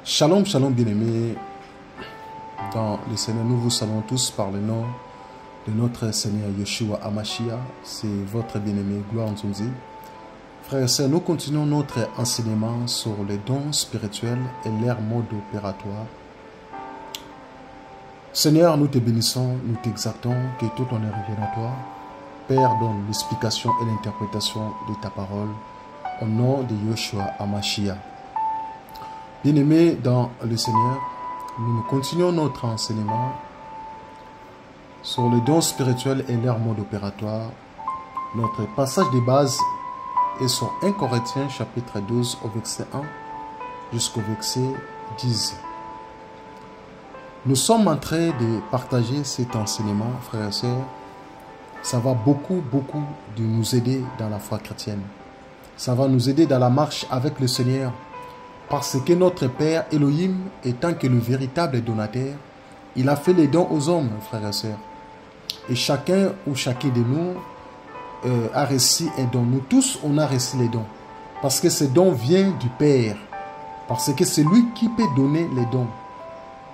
Shalom, shalom bien-aimés. Dans le Seigneur, nous vous saluons tous par le nom de notre Seigneur Yeshua HaMashiach. C'est votre bien-aimé Gloire Nzonzi. Frères et sœurs, nous continuons notre enseignement sur les dons spirituels et leur mode opératoire. Seigneur, nous te bénissons, nous t'exaltons, que tout honneur revienne à toi. Père, donne l'explication et l'interprétation de ta parole au nom de Yeshua HaMashiach. Bien-aimés dans le Seigneur, nous continuons notre enseignement sur les dons spirituels et leur mode opératoire. Notre passage de base est sur 1 Corinthiens chapitre 12 au verset 1 jusqu'au verset 10. Nous sommes en train de partager cet enseignement, frères et sœurs. Ça va beaucoup de nous aider dans la foi chrétienne. Ça va nous aider dans la marche avec le Seigneur. Parce que notre Père Elohim, étant que le véritable donateur, il a fait les dons aux hommes, frères et sœurs. Et chacun ou chacune de nous a reçu un don. Nous tous, on a reçu les dons. Parce que ce don vient du Père. Parce que c'est lui qui peut donner les dons.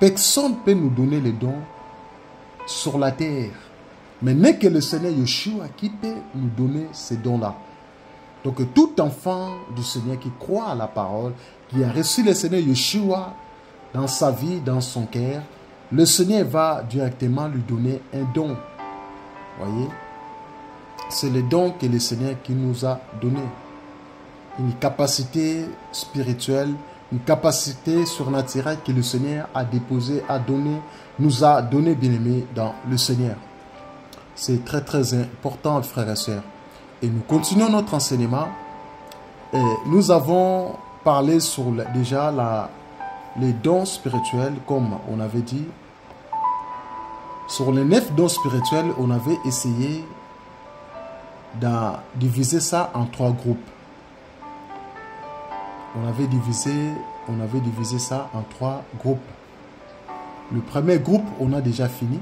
Personne ne peut nous donner les dons sur la terre. Mais n'est que le Seigneur Yeshua qui peut nous donner ces dons-là. Donc tout enfant du Seigneur qui croit à la parole, qui a reçu le Seigneur Yeshua dans sa vie, dans son cœur, le Seigneur va directement lui donner un don. Voyez, c'est le don que le Seigneur qui nous a donné. Une capacité spirituelle, une capacité surnaturelle que le Seigneur a déposée, a donné, nous a donné, bien-aimés, dans le Seigneur. C'est très important, frères et sœurs. Et nous continuons notre enseignement. Et nous avons parlé sur déjà les dons spirituels, comme on avait dit. Sur les 9 dons spirituels, on avait essayé de diviser ça en 3 groupes. On avait divisé ça en 3 groupes. Le premier groupe, on a déjà fini.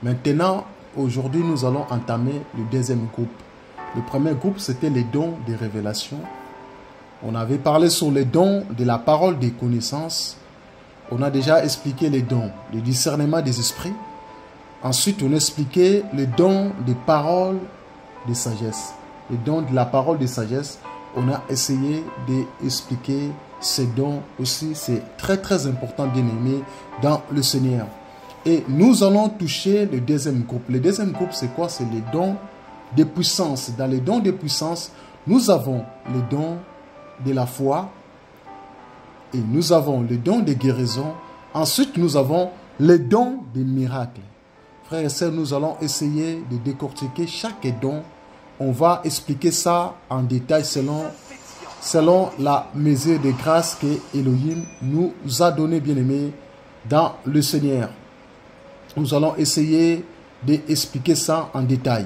Maintenant, aujourd'hui, nous allons entamer le deuxième groupe. Le premier groupe, c'était les dons de révélation. On avait parlé sur les dons de la parole des connaissances. On a déjà expliqué les dons, le discernement des esprits. Ensuite, on a expliqué les dons des paroles de sagesse. Les dons de la parole de sagesse, on a essayé d'expliquer ces dons aussi. C'est très important, bien aimé, dans le Seigneur. Et nous allons toucher le deuxième groupe. Le deuxième groupe, c'est quoi? C'est les dons de puissance. Dans les dons de puissance, nous avons les dons de la foi et nous avons les dons de guérison. Ensuite, nous avons les dons des miracles. Frères et sœurs, nous allons essayer de décortiquer chaque don. On va expliquer ça en détail selon la mesure de grâce que Elohim nous a donné, bien-aimés, dans le Seigneur. Nous allons essayer d'expliquer ça en détail.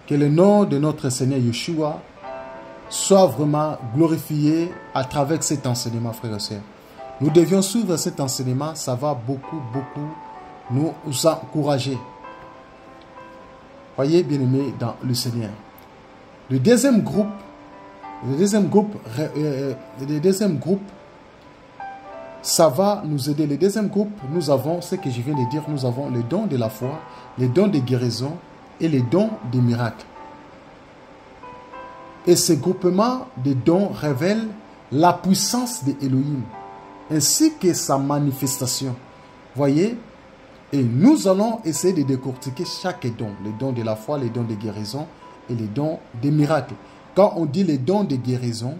Que le nom de notre Seigneur Yeshua soit vraiment glorifié à travers cet enseignement, frères et sœurs. Nous devions suivre cet enseignement, ça va beaucoup nous encourager. Voyez, bien-aimés, dans le Seigneur. Le deuxième groupe, ça va nous aider. Le deuxième groupe, nous avons ce que je viens de dire, nous avons les dons de la foi, les dons de guérison et les dons des miracles. Et ce groupement de dons révèle la puissance de Elohim, ainsi que sa manifestation. Voyez? Et nous allons essayer de décortiquer chaque don. Les dons de la foi, les dons de guérison et les dons des miracles. Quand on dit les dons de guérison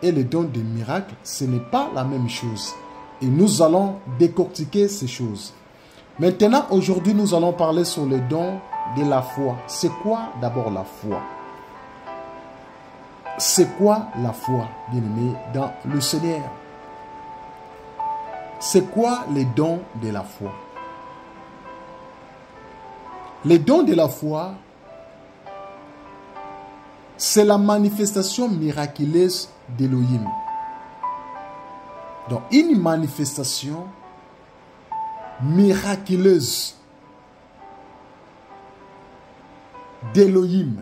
et les dons des miracles, ce n'est pas la même chose. Et nous allons décortiquer ces choses. Maintenant, aujourd'hui, nous allons parler sur les dons de la foi. C'est quoi d'abord la foi? C'est quoi la foi, bien-aimé, dans le Seigneur? C'est quoi les dons de la foi? Les dons de la foi, c'est la manifestation miraculeuse d'Elohim. Donc, une manifestation miraculeuse d'Elohim.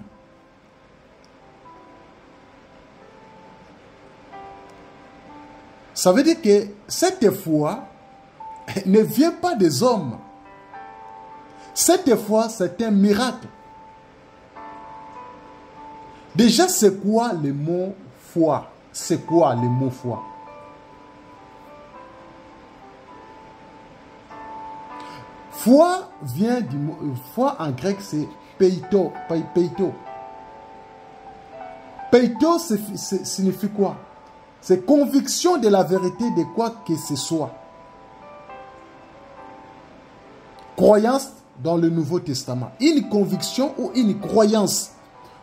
Ça veut dire que cette foi ne vient pas des hommes. Cette foi, c'est un miracle. Déjà, c'est quoi le mot foi? C'est quoi le mot foi? Foi vient du mot... Foi en grec, c'est peito. Peito. Peito signifie quoi? C'est conviction de la vérité de quoi que ce soit. Croyance dans le Nouveau Testament. Une conviction ou une croyance.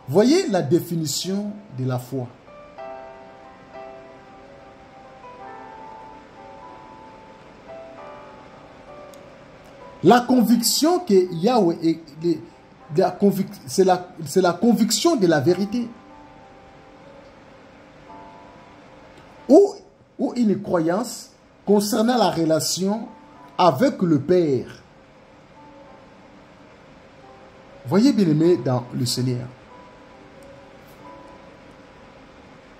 Voyez la définition de la foi. La conviction que Yahweh est... C'est la conviction de la vérité. Ou une croyance concernant la relation avec le Père. Voyez bien aimé dans le Seigneur.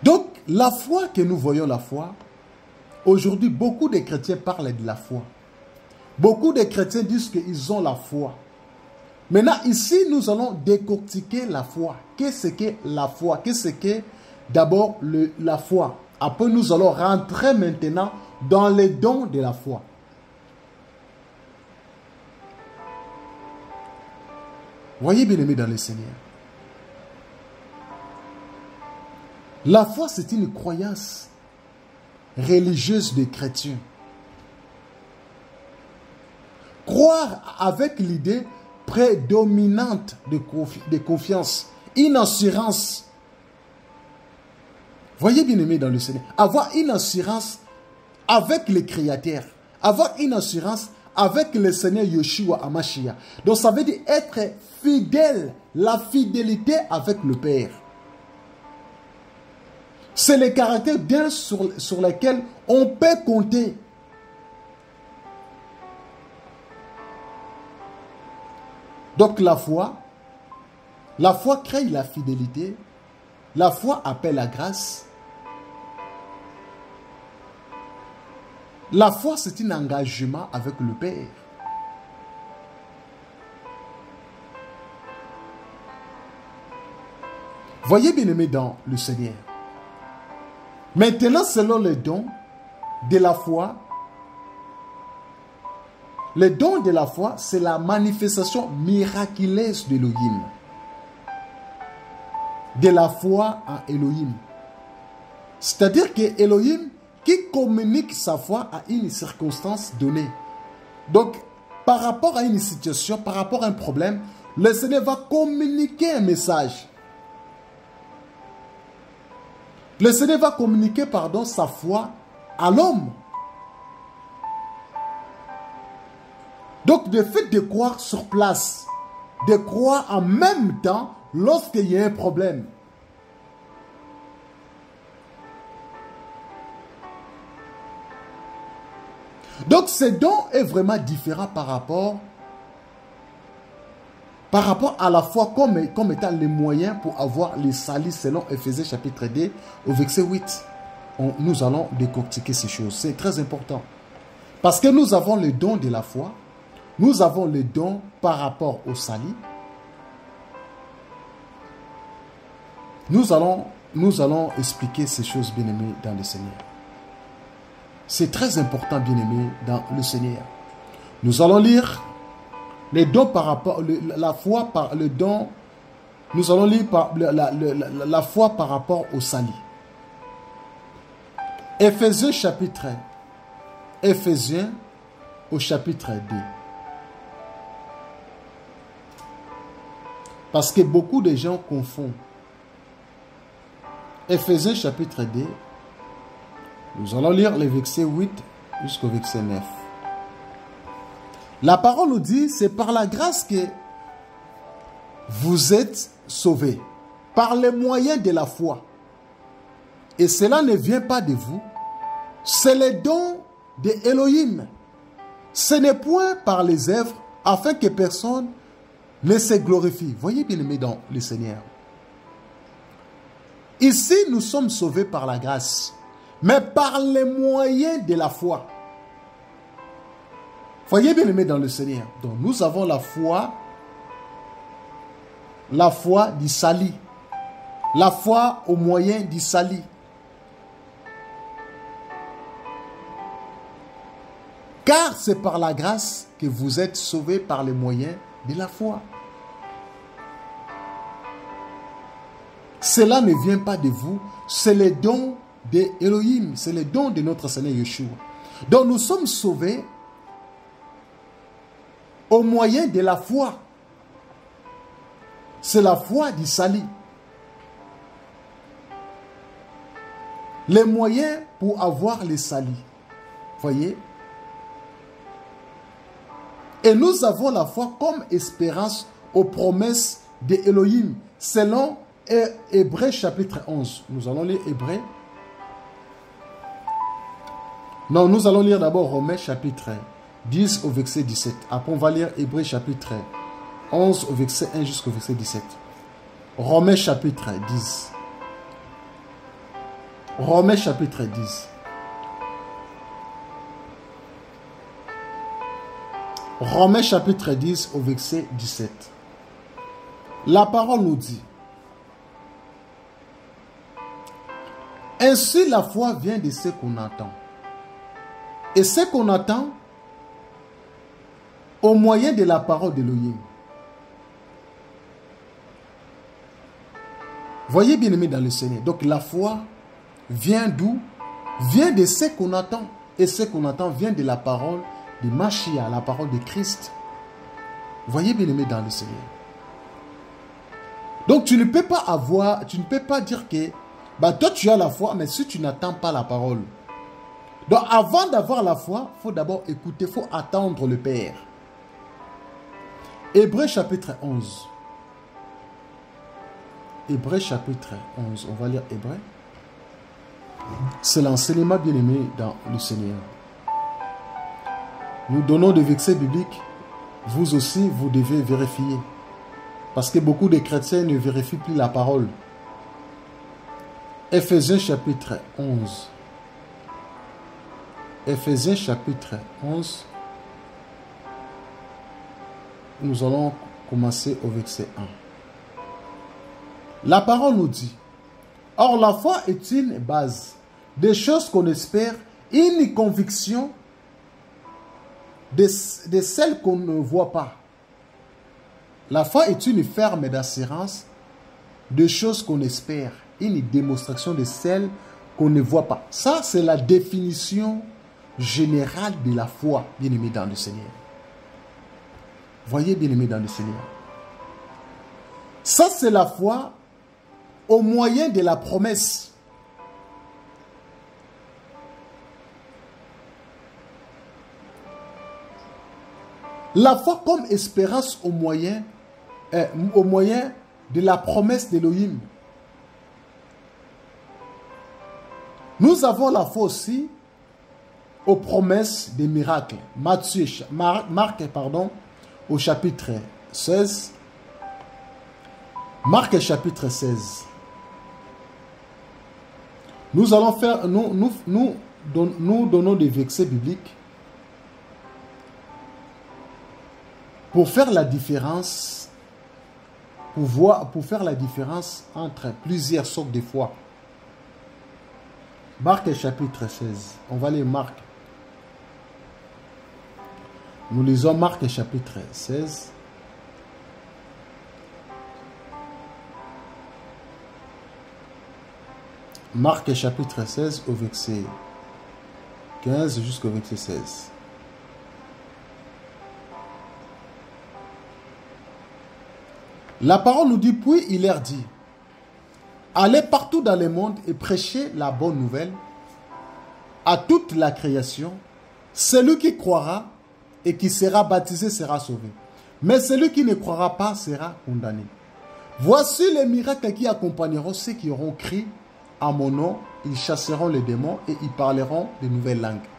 Donc, la foi que nous voyons, la foi, aujourd'hui, beaucoup de chrétiens parlent de la foi. Beaucoup de chrétiens disent qu'ils ont la foi. Maintenant, ici, nous allons décortiquer la foi. Qu'est-ce que la foi? Qu'est-ce que d'abord la foi? Après, nous allons rentrer maintenant dans les dons de la foi. Voyez bien aimé dans le Seigneur. La foi, c'est une croyance religieuse des chrétiens. Croire avec l'idée prédominante de confiance, une assurance. Voyez bien aimé dans le Seigneur. Avoir une assurance avec le Créateur. Avoir une assurance avec le Seigneur Yeshua HaMashiach. Donc ça veut dire être fidèle. La fidélité avec le Père. C'est le caractère bien sur lequel on peut compter. Donc la foi crée la fidélité. La foi appelle la grâce. La foi, c'est un engagement avec le Père. Voyez bien aimé dans le Seigneur. Maintenant, selon les dons de la foi, les dons de la foi, c'est la manifestation miraculeuse d'Elohim. De la foi en Elohim. C'est-à-dire que Elohim qui communique sa foi à une circonstance donnée. Donc, par rapport à une situation, par rapport à un problème, le Seigneur va communiquer un message. Le Seigneur va communiquer, sa foi à l'homme. Donc, le fait de croire sur place, de croire en même temps lorsqu'il y a un problème. Donc, ce don est vraiment différent par rapport à la foi comme étant les moyens pour avoir les salis selon Éphésiens chapitre 2 au verset 8. Nous allons décortiquer ces choses. C'est très important. Parce que nous avons le don de la foi. Nous avons le don par rapport au salut. Nous allons expliquer ces choses, bien-aimés, dans le Seigneur. C'est très important, bien-aimés, dans le Seigneur. Nous allons lire les dons par rapport, la foi par le don. Nous allons lire la foi par rapport au salut. Éphésiens chapitre 1. Éphésiens au chapitre 2. Parce que beaucoup de gens confondent. Éphésiens chapitre 2. Nous allons lire les versets 8 jusqu'au verset 9. La parole nous dit, c'est par la grâce que vous êtes sauvés, par les moyens de la foi. Et cela ne vient pas de vous, c'est le don de Elohim. Ce n'est point par les œuvres, afin que personne ne se glorifie. Voyez bien aimé dans le Seigneur. Ici, nous sommes sauvés par la grâce. mais par les moyens de la foi. Voyez bien aimé dans le Seigneur. Donc nous avons la foi du salut. La foi au moyen du salut. Car c'est par la grâce que vous êtes sauvés par les moyens de la foi. Cela ne vient pas de vous, c'est le don d'Élohim, c'est le don de notre Seigneur Yeshua. Donc nous sommes sauvés au moyen de la foi. C'est la foi du salut. Les moyens pour avoir le salut. Voyez? Et nous avons la foi comme espérance aux promesses d'Élohim, selon Hébreux chapitre 11. Nous allons lire Hébreux. Non, nous allons lire d'abord Romains chapitre 10 au verset 17. Après, on va lire Hébreux chapitre 11 au verset 1 jusqu'au verset 17. Romains chapitre 10. Romains chapitre 10. Romains chapitre 10 au verset 17. La parole nous dit: ainsi la foi vient de ce qu'on entend. Et ce qu'on entend au moyen de la parole d'Élohim. Voyez bien aimé dans le Seigneur. Donc la foi vient d'où? Vient de ce qu'on entend. Et ce qu'on entend vient de la parole de Mashiach, la parole de Christ. Voyez bien aimé dans le Seigneur. Donc tu ne peux pas avoir, tu ne peux pas dire que bah, toi tu as la foi, mais si tu n'attends pas la parole. Donc avant d'avoir la foi, il faut d'abord écouter, il faut attendre le Père. Hébreux chapitre 11. Hébreux chapitre 11. On va lire Hébreux. C'est l'enseignement bien-aimé dans le Seigneur. Nous donnons des versets bibliques. Vous aussi, vous devez vérifier. Parce que beaucoup de chrétiens ne vérifient plus la parole. Éphésiens chapitre 11. Éphésiens chapitre 11. Nous allons commencer au verset 1. La parole nous dit: or la foi est une base des choses qu'on espère, une conviction de celles qu'on ne voit pas. La foi est une ferme d'assurance de choses qu'on espère, une démonstration de celles qu'on ne voit pas. Ça, c'est la définition générale de la foi, bien-aimé dans le Seigneur. Voyez, bien-aimé dans le Seigneur. Ça, c'est la foi au moyen de la promesse. La foi comme espérance au moyen de la promesse d'Élohim. Nous avons la foi aussi aux promesses des miracles. Marc, au chapitre 16. Marc chapitre 16. Nous allons faire, nous donnons des versets bibliques pour faire la différence, pour faire la différence entre plusieurs sortes de foi. Marc chapitre 16. On va lire Marc. Nous lisons Marc chapitre 16. Marc chapitre 16 au verset 15 jusqu'au verset 16. La parole nous dit: puis il leur dit: allez partout dans le monde et prêchez la bonne nouvelle à toute la création. Celui qui croira et qui sera baptisé sera sauvé, mais celui qui ne croira pas sera condamné. Voici les miracles qui accompagneront ceux qui auront crié à mon nom. Ils chasseront les démons et ils parleront de nouvelles langues.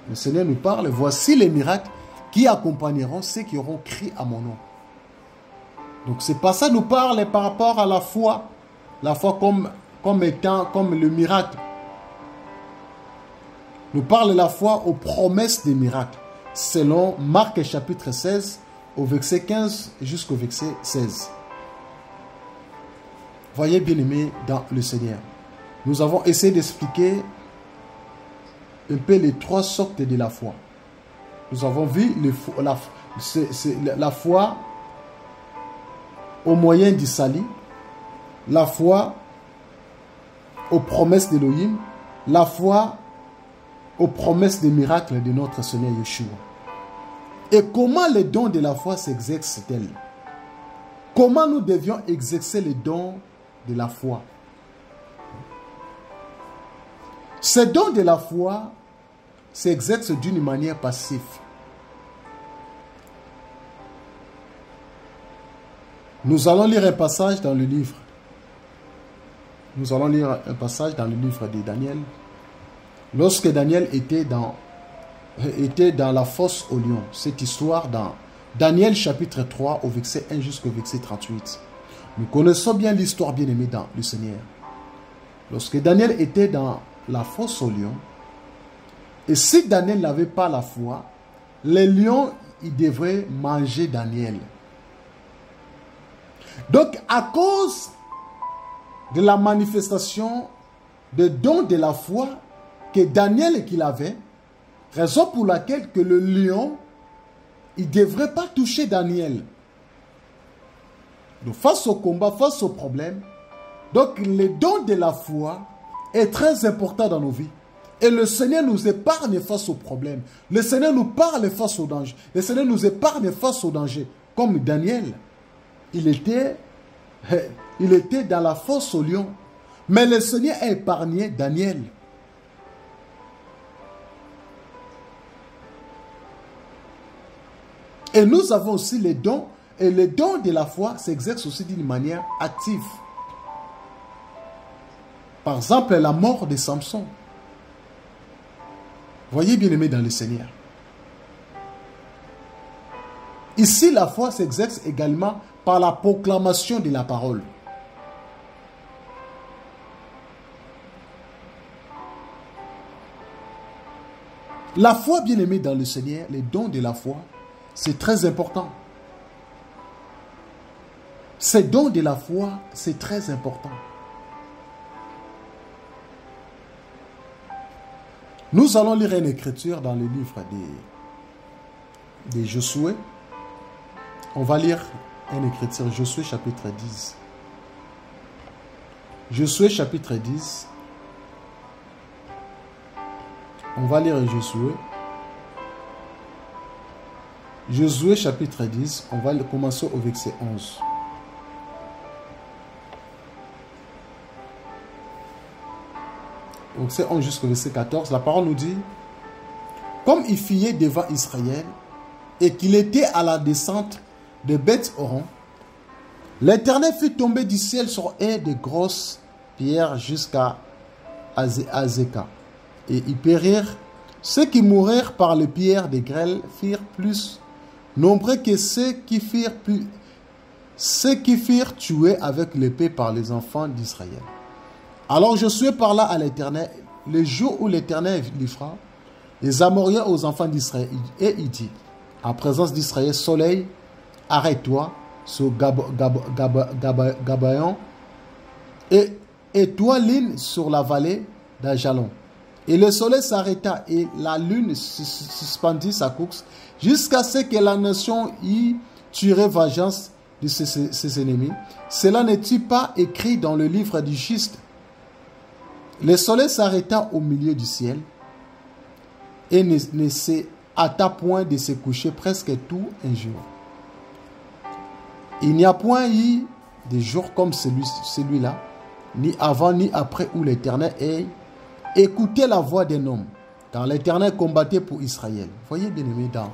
Le Seigneur nous parle: voici les miracles qui accompagneront ceux qui auront crié à mon nom. Donc c'est pas ça nous parle par rapport à la foi. La foi comme étant comme le miracle. nous parle de la foi aux promesses des miracles, selon Marc chapitre 16, au verset 15 jusqu'au verset 16. Voyez, bien-aimés dans le Seigneur, nous avons essayé d'expliquer un peu les trois sortes de la foi. Nous avons vu la foi au moyen du salut, la foi aux promesses d'Élohim, la foi aux promesses des miracles de notre Seigneur Yeshua. Et comment les dons de la foi s'exercent-elles? Comment nous devions exercer les dons de la foi? Ces dons de la foi s'exercent d'une manière passive. Nous allons lire un passage dans le livre. Nous allons lire un passage dans le livre de Daniel. Lorsque Daniel était dans la fosse au lion. Cette histoire dans Daniel chapitre 3 au verset 1 jusqu'au verset 38. Nous connaissons bien l'histoire, bien-aimée dans le Seigneur. Lorsque Daniel était dans la fosse au lion, et si Daniel n'avait pas la foi, les lions, ils devraient manger Daniel. Donc, à cause de la manifestation des dons de la foi que Daniel qu'il avait, raison pour laquelle que le lion, il ne devrait pas toucher Daniel. Donc, face au combat, face au problème, donc les dons de la foi est très important dans nos vies. Et le Seigneur nous épargne face au problème. Le Seigneur nous parle face au danger. Le Seigneur nous épargne face au danger. Comme Daniel, il était dans la fosse au lion. Mais le Seigneur a épargné Daniel. Et nous avons aussi les dons. Et les dons de la foi s'exercent aussi d'une manière active. Par exemple, la mort de Samson. Voyez, bien-aimés dans le Seigneur. Ici, la foi s'exerce également par la proclamation de la parole. La foi, bien-aimée dans le Seigneur, les dons de la foi, c'est très important. Ces dons de la foi, c'est très important. Nous allons lire une écriture dans le livre de Josué. On va lire une écriture, Josué chapitre 10. Josué chapitre 10. On va lire Josué. Josué chapitre 10. On va commencer au verset 11. Verset 11 jusqu'au verset 14, la parole nous dit: comme il fuyait devant Israël et qu'il était à la descente de Beth-Horon, l'Éternel fit tomber du ciel sur eux de grosses pierres jusqu'à Azeka. Et ils périrent. Ceux qui moururent par les pierres des grêles firent plus nombreux que ceux qui firent tuer avec l'épée par les enfants d'Israël. Alors Josué parla à l'Éternel le jour où l'Éternel livrera les Amoriens aux enfants d'Israël. Et il dit, en présence d'Israël, soleil, arrête-toi sur Gabaon, et toi, lune, sur la vallée d'Ajalon. Et le soleil s'arrêta et la lune suspendit sa course jusqu'à ce que la nation y tuerait vengeance de ses ennemis. Cela n'est-il pas écrit dans le livre du juste? Le soleil s'arrêta au milieu du ciel et ne se hâta point de se coucher presque tout un jour. Il n'y a point eu de jour comme celui-là, ni avant ni après, où l'Éternel ait écouté la voix d'un homme, car l'Éternel combattait pour Israël. Voyez, bien aimé, dans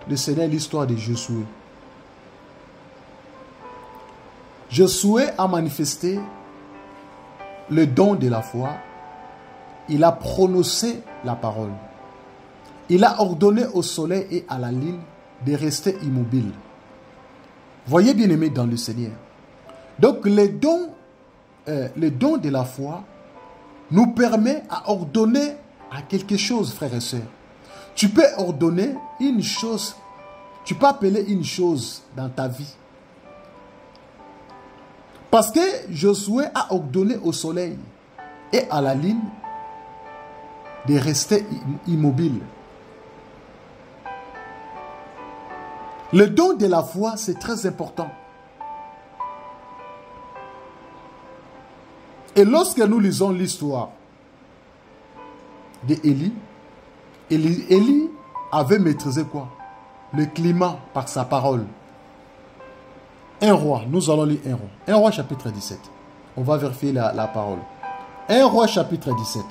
le Seigneur, l'histoire de Josué. Josué a manifesté le don de la foi. Il a prononcé la parole. Il a ordonné au soleil et à la lune de rester immobiles. Voyez, bien aimé, dans le Seigneur. Donc, le don de la foi nous permet à ordonner à quelque chose, frères et sœurs. Tu peux ordonner une chose, tu peux appeler une chose dans ta vie. Parce que Josué a ordonné au soleil et à la lune de rester immobile. Le don de la foi, c'est très important. Et lorsque nous lisons l'histoire d'Élie, Élie avait maîtrisé quoi? Le climat par sa parole. Un roi, nous allons lire un roi. Un roi chapitre 17. On va vérifier la parole. Un roi chapitre 17.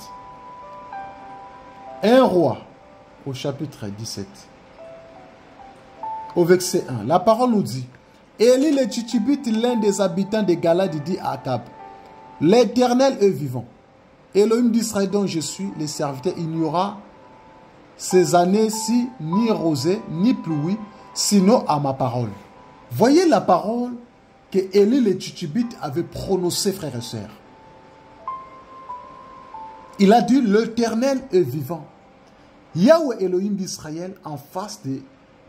Un roi au chapitre 17. Au verset 1. La parole nous dit, Élie le Tishbite, l'un des habitants de Galade, dit à Akab, l'Éternel est vivant. Elohim d'Israël dont je suis le serviteur, il n'y aura ces années-ci ni rosée ni pluie, sinon à ma parole. Voyez la parole que Élie le Tishbite avait prononcée, frères et sœurs. Il a dit, l'Éternel est vivant. Yahweh Elohim d'Israël en face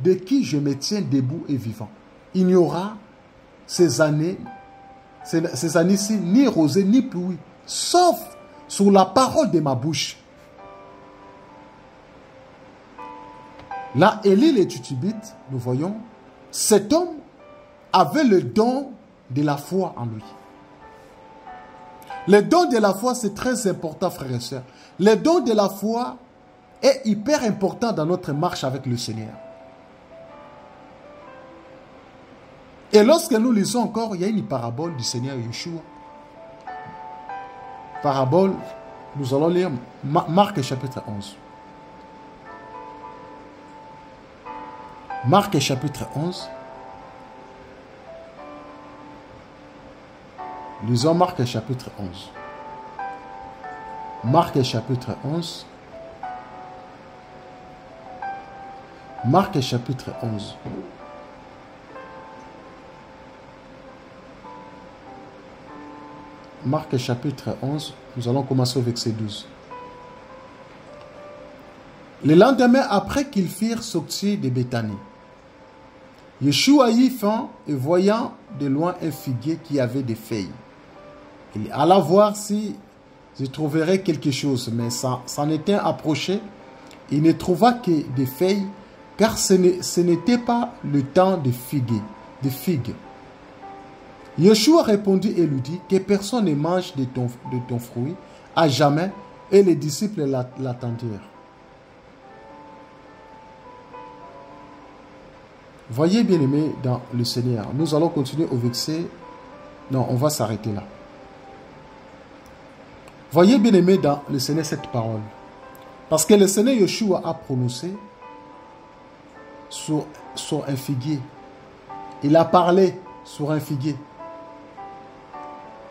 de qui je me tiens debout et vivant. Il n'y aura ces années-ci ni rosée ni pluie, sauf sur la parole de ma bouche. Là, Élie le Tishbite, nous voyons, cet homme avait le don de la foi en lui. Le don de la foi, c'est très important, frères et sœurs. Le don de la foi est hyper important dans notre marche avec le Seigneur. Et lorsque nous lisons encore, il y a une parabole du Seigneur Yeshua. Parabole, nous allons lire Marc chapitre 11. Marc chapitre 11. Lisons Marc chapitre 11. Marc chapitre 11. Marc chapitre 11. Marc chapitre 11, nous allons commencer au verset 12. Le lendemain, après qu'ils firent sortir de Béthanie, Yeshua y faim et voyant de loin un figuier qui avait des feuilles. Il alla voir si il trouverait quelque chose, mais s'en était approché. Il ne trouva que des feuilles, car ce n'était pas le temps de figues. Yeshua répondit et lui dit, que personne ne mange de ton fruit à jamais, et les disciples l'attendirent. Voyez, bien-aimés, dans le Seigneur, nous allons continuer au verset... Non, on va s'arrêter là. Voyez, bien-aimés, dans le Seigneur, cette parole. Parce que le Seigneur Yeshua a prononcé sur un figuier. Il a parlé sur un figuier.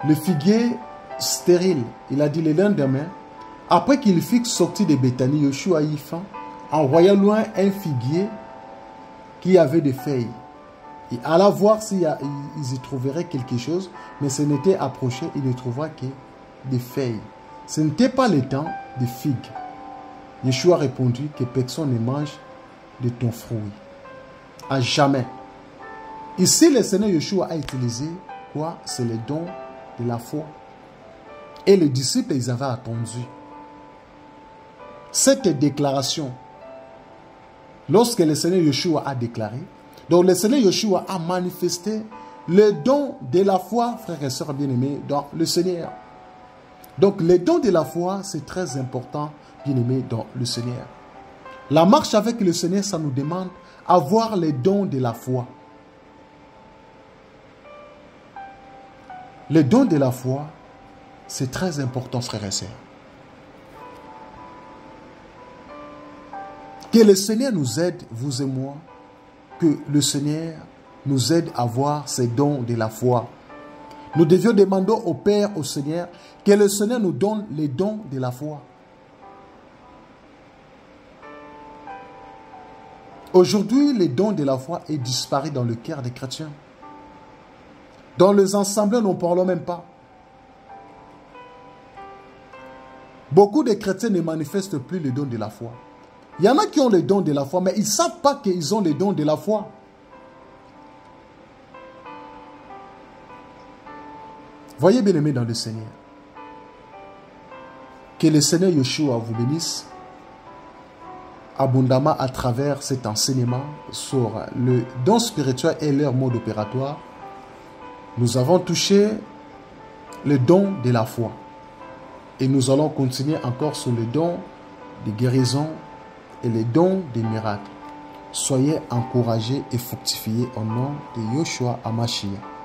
Le figuier stérile, il a dit le lendemain, après qu'il fut sorti de Béthanie, Yeshua y faim, en voyant loin un figuier qui avait des feuilles. Il alla voir s'ils y trouveraient quelque chose, mais ce n'était approché, il ne trouva que des feuilles. Ce n'était pas le temps de figues. Yeshua répondit que personne ne mange de ton fruit. À jamais. Ici, le Seigneur Yeshua a utilisé quoi? C'est le don de la foi. Et les disciples, ils avaient attendu cette déclaration. Lorsque le Seigneur Yeshua a déclaré, donc le Seigneur Yeshua a manifesté le don de la foi, frères et sœurs bien-aimés, dans le Seigneur. Donc le don de la foi, c'est très important, bien-aimés, dans le Seigneur. La marche avec le Seigneur, ça nous demande d'avoir les dons de la foi. Le don de la foi, c'est très important, frères et sœurs. Que le Seigneur nous aide, vous et moi, que le Seigneur nous aide à avoir ces dons de la foi. Nous devions demander au Père, au Seigneur, que le Seigneur nous donne les dons de la foi. Aujourd'hui, les dons de la foi est disparu dans le cœur des chrétiens. Dans les ensembles, nous ne parlons même pas. Beaucoup de chrétiens ne manifestent plus le don de la foi. Il y en a qui ont le don de la foi, mais ils ne savent pas qu'ils ont le don de la foi. Voyez bien aimé dans le Seigneur. Que le Seigneur Yeshua vous bénisse abondamment à travers cet enseignement sur le don spirituel et leur mode opératoire. Nous avons touché le don de la foi. Et nous allons continuer encore sur le don de guérison et le don des miracles. Soyez encouragés et fructifiés au nom de Yeshua HaMashiach.